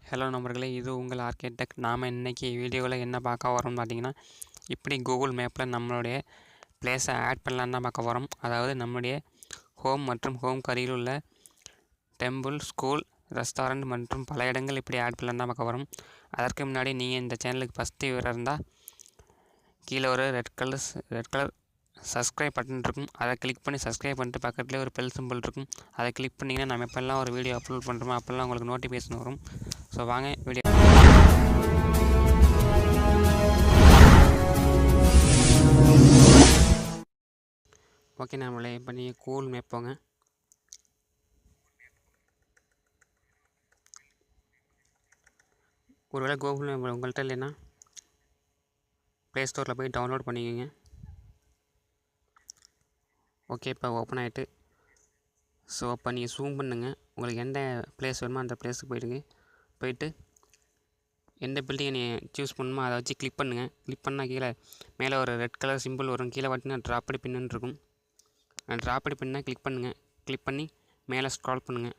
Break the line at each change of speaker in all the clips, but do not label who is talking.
Hello நண்பர்களே, இது உங்கள் ஆர்கேடெக். நாம் இன்றைக்கி வீடியோவில் என்ன பார்க்க வரோம்னு பார்த்தீங்கன்னா, இப்படி கூகுள் மேப்பில் நம்மளுடைய பிளேஸை ஆட் பண்ணலான்னு தான் பார்க்க வரோம். அதாவது நம்முடைய ஹோம் மற்றும் ஹோம்க்கு அருகில் உள்ள டெம்பிள், ஸ்கூல், ரெஸ்டாரண்ட் மற்றும் பல இடங்கள் இப்படி ஆட் பண்ணலான்னு தான் பார்க்க வரோம். அதற்கு முன்னாடி நீங்கள் இந்த சேனலுக்கு ஃபஸ்ட்டு விவரம் இருந்தால் கீழே ஒரு ரெட் கலர் சப்ஸ்கிரைப் பட்டன் இருக்கும். அதை கிளிக் பண்ணி சப்ஸ்கிரைப் பண்ணிட்டு பக்கத்துலேயே ஒரு பெல் சிம்பிள் இருக்கும். அதை கிளிக் பண்ணிங்கன்னா நம்ம எப்போல்லாம் ஒரு வீடியோ அப்லோட் பண்ணுறோமோ அப்போல்லாம் உங்களுக்கு நோட்டிஃபிகேஷன் வரும். ஸோ வாங்க வீடியோ. ஓகே நம்மளே இப்போ நீங்கள் கூகுள் மேப் போங்க. ஒருவேளை கூகுள் மேப் உங்கள்கிட்ட இல்லைன்னா ப்ளே ஸ்டோரில் போய் டவுன்லோட் பண்ணிக்கோங்க. ஓகே இப்போ ஓப்பன் ஆகிட்டு ஸோ அப்போ நீங்கள் ஜூம் பண்ணுங்கள். உங்களுக்கு எந்த பிளேஸ் வேணுமோ அந்த பிளேஸுக்கு போயிட்டு எந்த பில்டிங்கை நீங்கள் சூஸ் பண்ணணுமோ அதை வச்சு கிளிக் பண்ணுங்கள். கிளிக் பண்ணால் கீழே மேலே ஒரு ரெட் கலர் சிம்பிள் வரும். கீழே பார்த்தீங்கன்னா ட்ராப்படி பின்னு இருக்கும். ட்ராப்படி பின்னை கிளிக் பண்ணுங்கள். கிளிக் பண்ணி மேலே ஸ்க்ரால் பண்ணுங்கள்.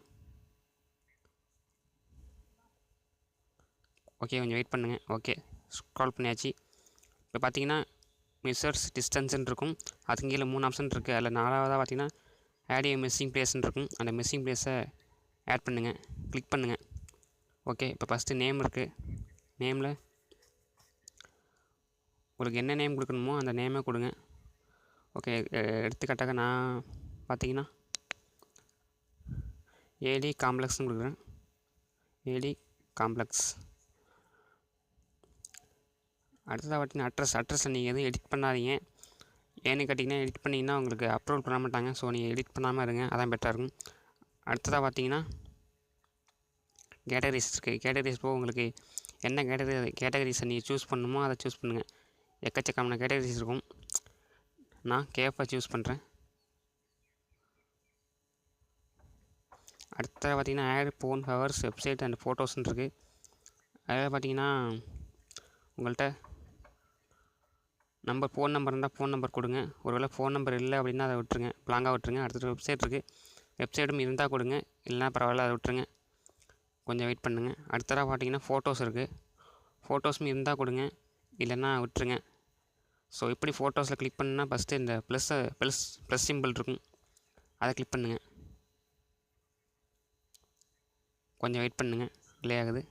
ஓகே கொஞ்சம் வெயிட் பண்ணுங்கள். ஓகே ஸ்க்ரால் பண்ணியாச்சு. இப்போ பார்த்தீங்கன்னா மெஷர்ஸ் டிஸ்டன்ஸ்ன்னு இருக்கும். அதுக்கு கீழே 3 ஆப்ஷன் இருக்குது. அதில் 4வதாக பார்த்தீங்கன்னா ஆட் ஏ மிஸ்ஸிங் பிளேஸ்ன்னு இருக்கும். அந்த மிஸ்ஸிங் பிளேஸை ஆட் பண்ணுங்கள். கிளிக் பண்ணுங்கள். ஓகே இப்போ ஃபஸ்ட்டு நேம் இருக்குது. நேமில் உங்களுக்கு என்ன நேம் கொடுக்கணுமோ அந்த நேமே கொடுங்க. ஓகே எடுத்துக்காட்டாக நான் பார்த்தீங்கன்னா ஏடி காம்ப்ளெக்ஸ்னு கொடுக்குறேன். ஏடி காம்ப்ளெக்ஸ். அடுத்ததாக பார்த்தீங்கன்னா அட்ரஸை நீங்கள் எதுவும் எடிட் பண்ணாதீங்க. ஏன்னு கேட்டிங்கன்னா எடிட் பண்ணிங்கன்னா உங்களுக்கு அப்லோட் பண்ண மாட்டாங்க. ஸோ நீங்கள் எடிட் பண்ணாமல் இருங்க, அதான் பெட்டராக இருக்கும். அடுத்ததாக பார்த்தீங்கன்னா கேட்டகரிஸ் இருக்குது. கேட்டகரிஸ் போக உங்களுக்கு என்ன கேட்டகரிஸை நீங்கள் சூஸ் பண்ணணுமோ அதை சூஸ் பண்ணுங்கள். எக்கச்சக்கமான கேட்டகரிஸ் இருக்கும். நான் கேஃபை சூஸ் பண்ணுறேன். அடுத்ததாக பார்த்தீங்கன்னா add phone hours website and ஃபோட்டோஸ்ன்னு இருக்குது. அதில் பார்த்தீங்கன்னா உங்கள்கிட்ட ஃபோன் நம்பர் இருந்தால் ஃபோன் நம்பர் கொடுங்க. ஒருவேளை ஃபோன் நம்பர் இல்லை அப்படின்னா அதை விட்டுருங்க, ப்ளாங்காக விட்டுருங்க. அடுத்தது வெப்சைட் இருக்குது. வெப்சைட்டும் இருந்தால் கொடுங்க, இல்லைனா பரவாயில்ல அதை விட்டுருங்க. கொஞ்சம் வெயிட் பண்ணுங்கள். அடுத்ததாக பார்த்தீங்கன்னா ஃபோட்டோஸ் இருக்குது. ஃபோட்டோஸும் இருந்தால் கொடுங்க, இல்லைன்னா விட்டுருங்க. ஸோ இப்படி ஃபோட்டோஸில் கிளிக் பண்ணால் ஃபஸ்ட்டு இந்த ப்ளஸ் சிம்பிள் இருக்கும், அதை கிளிக் பண்ணுங்கள். கொஞ்சம் வெயிட் பண்ணுங்கள், டிலே ஆகுது.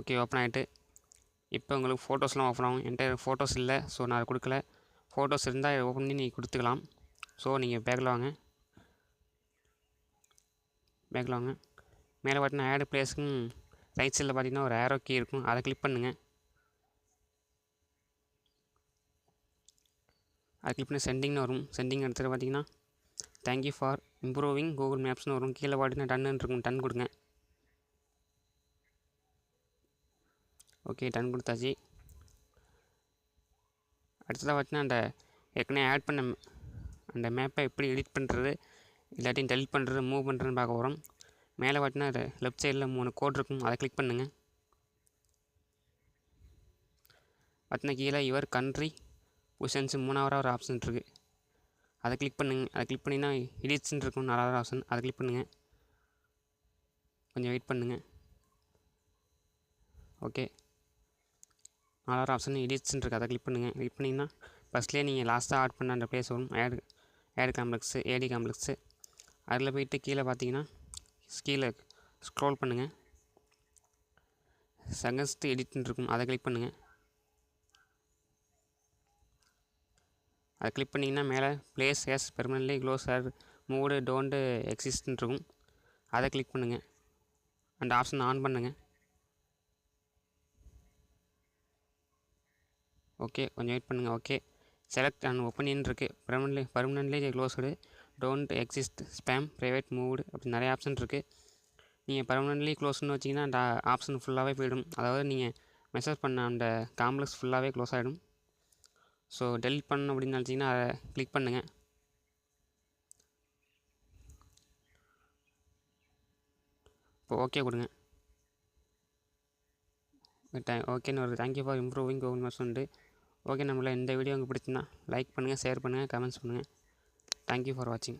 ஓகே ஓப்பன் ஆகிட்டு இப்போ உங்களுக்கு ஃபோட்டோஸ்லாம் ஓப்பன் ஆகும். என்கிட்ட ஃபோட்டோஸ் இல்லை, ஸோ நான் அதை கொடுக்கல. ஃபோட்டோஸ் இருந்தால் ஓப்பன் பண்ணி நீங்கள் கொடுத்துக்கலாம். ஸோ நீங்கள் பேக்கில் வாங்க. மேலே பார்த்தீங்கன்னா ஆட் பிளேஸுக்கும் ரைட் சைடில் பார்த்தீங்கன்னா ஒரு ஆரோ கீ இருக்கும், அதை கிளிக் பண்ணுங்கள். அதை கிளிக் பண்ணி சென்டிங்னு வரும். சென்டிங் எடுத்துகிட்டு பார்த்தீங்கன்னா தேங்க்யூ ஃபார் இம்ப்ரூவிங் கூகுள் மேப்ஸ்னு வரும். கீழே பார்த்தீங்கன்னா டன்னு இருக்கும், டன் கொடுங்க. ஓகே டன் கொடுத்தாச்சு. அடுத்ததாக பார்த்தீங்கன்னா அந்த ஏற்கனவே ஆட் பண்ண அந்த மேப்பை எப்படி எடிட் பண்ணுறது, இல்லாட்டி டெலிட் பண்ணுறது, மூவ் பண்ணுறதுன்னு பார்க்க வரோம். மேலே பார்த்தீங்கன்னா அது லெஃப்ட் சைடில் 3 கோட் இருக்கும், அதை கிளிக் பண்ணுங்கள். பார்த்தீங்கன்னா கீழே யுவர் கண்ட்ரி பொசிஷன்ஸ் 3வது ஒரு ஆப்ஷன் இருக்குது, அதை கிளிக் பண்ணுங்கள். அதை கிளிக் பண்ணிங்கன்னா எடிட்ஸ்ன்னு இருக்கும் 4வது ஆப்ஷன், அதை கிளிக் பண்ணுங்கள். கொஞ்சம் வெயிட் பண்ணுங்கள். ஓகே 4வது ஆப்ஷன் எடிட்ஸ்ன்னு இருக்குது, அதை கிளிக் பண்ணுங்கள். கிளிக் பண்ணிங்கன்னா ஃபஸ்ட்லேயே நீங்கள் லாஸ்ட்டாக ஆட் பண்ண அந்த பிளேஸ் வரும், ஏடி காம்ப்ளெக்ஸு. அதில் போயிட்டு கீழே பார்த்தீங்கன்னா கீழே ஸ்க்ரோல் பண்ணுங்கள். சகஸ்ட் எடிட்னு இருக்கும், அதை கிளிக் பண்ணுங்கள். அதை கிளிக் பண்ணிங்கன்னா மேலே place is permanently close or moved don't எக்ஸிஸ்ட்னு இருக்கும், அதை கிளிக் பண்ணுங்கள். அந்த ஆப்ஷன் ஆன் பண்ணுங்கள். ஓகே கொஞ்சம் வெயிட் பண்ணுங்கள். ஓகே செலக்ட் அண்ட் ஒப்பனியன் இருக்குது. Permanently closed, don't exist, spam, private, moved அப்படி நிறைய ஆப்ஷன் இருக்குது. நீங்கள் பர்மனென்ட்லி க்ளோஸ்னு வச்சிங்கன்னா அந்த ஆப்ஷன் ஃபுல்லாகவே போயிடும். அதாவது நீங்கள் மெசேஜ் பண்ண அந்த காம்ப்ளெக்ஸ் ஃபுல்லாகவே க்ளோஸ் ஆகிடும். ஸோ டெலிட் பண்ணணும் அப்படின்னு நினச்சிங்கன்னா அதை கிளிக் பண்ணுங்கள். இப்போ ஓகே கொடுங்க. ஓகேன்னு ஒரு thank you for improving Google Maps உண்டு. ஓகே நம்மள இந்த வீடியோ உங்களுக்கு பிடிச்சிருந்தா லைக் பண்ணுங்கள், ஷேர் பண்ணுங்கள், கமெண்ட்ஸ் பண்ணுங்கள். தேங்க்யூ ஃபார் வாட்சிங்.